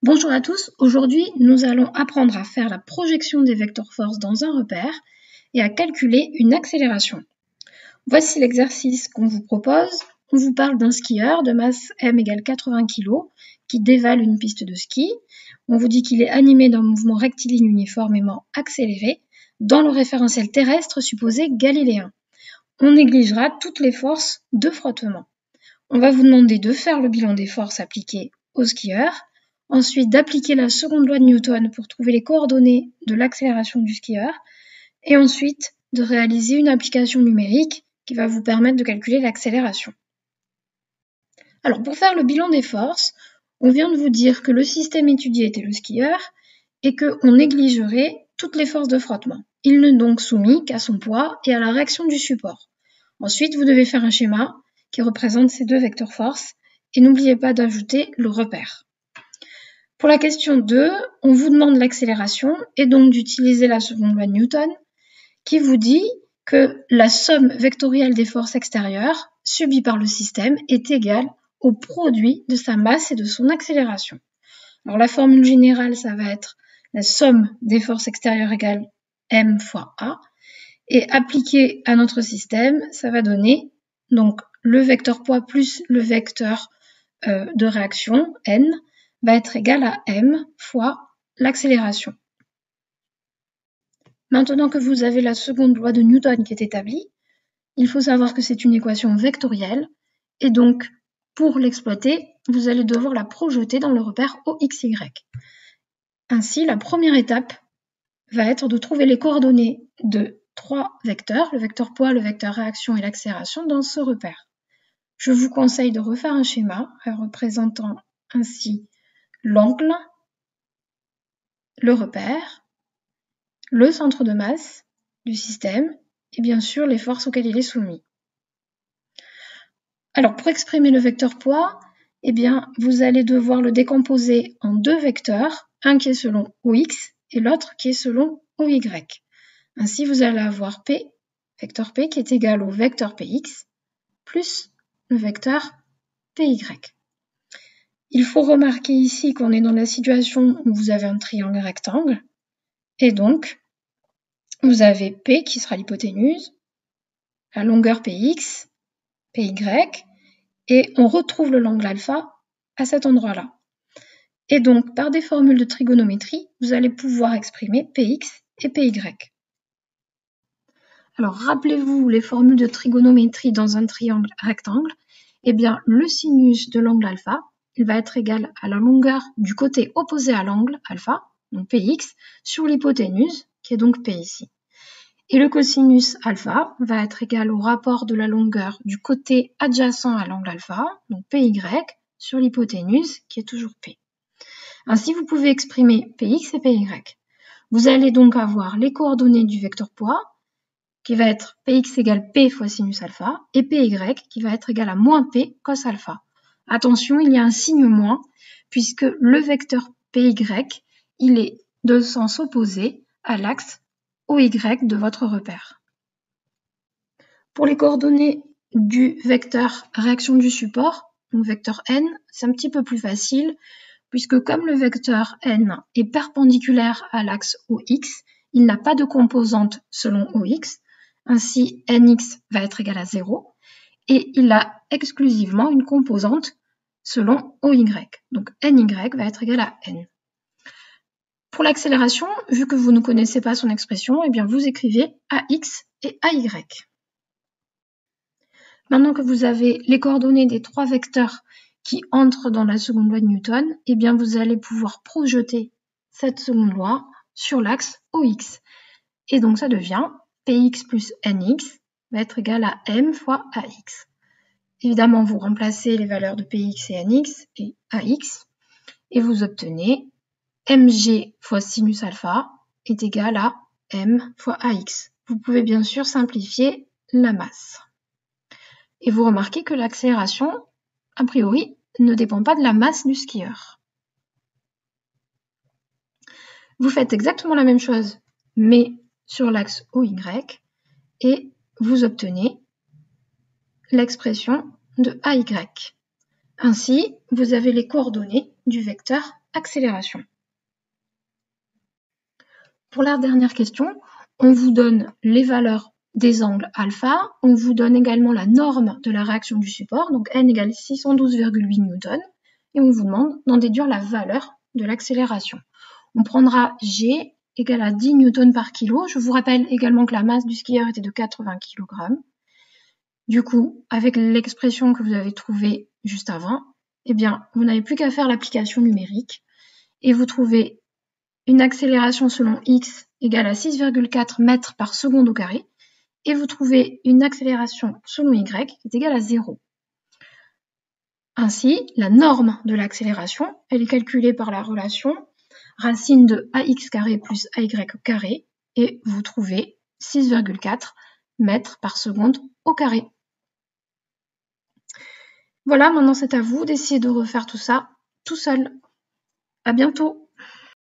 Bonjour à tous, aujourd'hui nous allons apprendre à faire la projection des vecteurs force dans un repère et à calculer une accélération. Voici l'exercice qu'on vous propose. On vous parle d'un skieur de masse m égale 80 kg qui dévale une piste de ski. On vous dit qu'il est animé d'un mouvement rectiligne uniformément accéléré dans le référentiel terrestre supposé galiléen. On négligera toutes les forces de frottement. On va vous demander de faire le bilan des forces appliquées au skieur, ensuite d'appliquer la seconde loi de Newton pour trouver les coordonnées de l'accélération du skieur, et ensuite de réaliser une application numérique qui va vous permettre de calculer l'accélération. Alors pour faire le bilan des forces, on vient de vous dire que le système étudié était le skieur et qu'on négligerait toutes les forces de frottement. Il n'est donc soumis qu'à son poids et à la réaction du support. Ensuite, vous devez faire un schéma qui représente ces deux vecteurs force et n'oubliez pas d'ajouter le repère. Pour la question 2, on vous demande l'accélération et donc d'utiliser la seconde loi de Newton qui vous dit que la somme vectorielle des forces extérieures subies par le système est égale au produit de sa masse et de son accélération. Alors la formule générale, ça va être la somme des forces extérieures égale m fois a, et appliqué à notre système, ça va donner donc le vecteur poids plus le vecteur de réaction, n, va être égal à m fois l'accélération. Maintenant que vous avez la seconde loi de Newton qui est établie, il faut savoir que c'est une équation vectorielle, et donc pour l'exploiter, vous allez devoir la projeter dans le repère OXY. Ainsi, la première étape va être de trouver les coordonnées de trois vecteurs, le vecteur poids, le vecteur réaction et l'accélération dans ce repère. Je vous conseille de refaire un schéma représentant ainsi l'angle, le repère, le centre de masse du système et bien sûr les forces auxquelles il est soumis. Alors pour exprimer le vecteur poids, vous allez devoir le décomposer en deux vecteurs, un qui est selon OX et l'autre qui est selon OY. Ainsi, vous allez avoir P, vecteur P, qui est égal au vecteur Px plus le vecteur Py. Il faut remarquer ici qu'on est dans la situation où vous avez un triangle rectangle, et donc vous avez P qui sera l'hypoténuse, la longueur Px, Py, et on retrouve le angle alpha à cet endroit-là. Et donc, par des formules de trigonométrie, vous allez pouvoir exprimer Px et Py. Alors, rappelez-vous les formules de trigonométrie dans un triangle rectangle. Le sinus de l'angle alpha, il va être égal à la longueur du côté opposé à l'angle alpha, donc Px, sur l'hypoténuse, qui est donc P ici. Et le cosinus alpha va être égal au rapport de la longueur du côté adjacent à l'angle alpha, donc Py, sur l'hypoténuse, qui est toujours P. Ainsi, vous pouvez exprimer Px et Py. Vous allez donc avoir les coordonnées du vecteur poids, qui va être Px égale P fois sinus alpha, et Py qui va être égal à moins P cos alpha. Attention, il y a un signe moins, puisque le vecteur Py, il est de sens opposé à l'axe OY de votre repère. Pour les coordonnées du vecteur réaction du support, donc vecteur n, c'est un petit peu plus facile, puisque comme le vecteur n est perpendiculaire à l'axe OX, il n'a pas de composante selon OX, ainsi nx va être égal à 0, et il a exclusivement une composante selon OY, donc ny va être égal à n. Pour l'accélération, vu que vous ne connaissez pas son expression, vous écrivez ax et ay. Maintenant que vous avez les coordonnées des trois vecteurs qui entrent dans la seconde loi de Newton, vous allez pouvoir projeter cette seconde loi sur l'axe OX. Et donc ça devient Px plus Nx va être égal à m fois Ax. Évidemment, vous remplacez les valeurs de Px et Nx et Ax, et vous obtenez Mg fois sinus alpha est égal à m fois Ax. Vous pouvez bien sûr simplifier la masse. Et vous remarquez que l'accélération, a priori, ne dépend pas de la masse du skieur. Vous faites exactement la même chose, mais sur l'axe OY, et vous obtenez l'expression de AY. Ainsi, vous avez les coordonnées du vecteur accélération. Pour la dernière question, on vous donne les valeurs des angles alpha, on vous donne également la norme de la réaction du support, donc n égale 612,8 newtons, et on vous demande d'en déduire la valeur de l'accélération. On prendra G égale à 10 newtons par kilo. Je vous rappelle également que la masse du skieur était de 80 kg. Du coup, avec l'expression que vous avez trouvée juste avant, eh bien, vous n'avez plus qu'à faire l'application numérique et vous trouvez une accélération selon x égale à 6,4 mètres par seconde au carré et vous trouvez une accélération selon y qui est égale à 0. Ainsi, la norme de l'accélération, elle est calculée par la relation racine de ax carré plus ay carré et vous trouvez 6,4 mètres par seconde au carré. Voilà, maintenant c'est à vous d'essayer de refaire tout ça tout seul. À bientôt!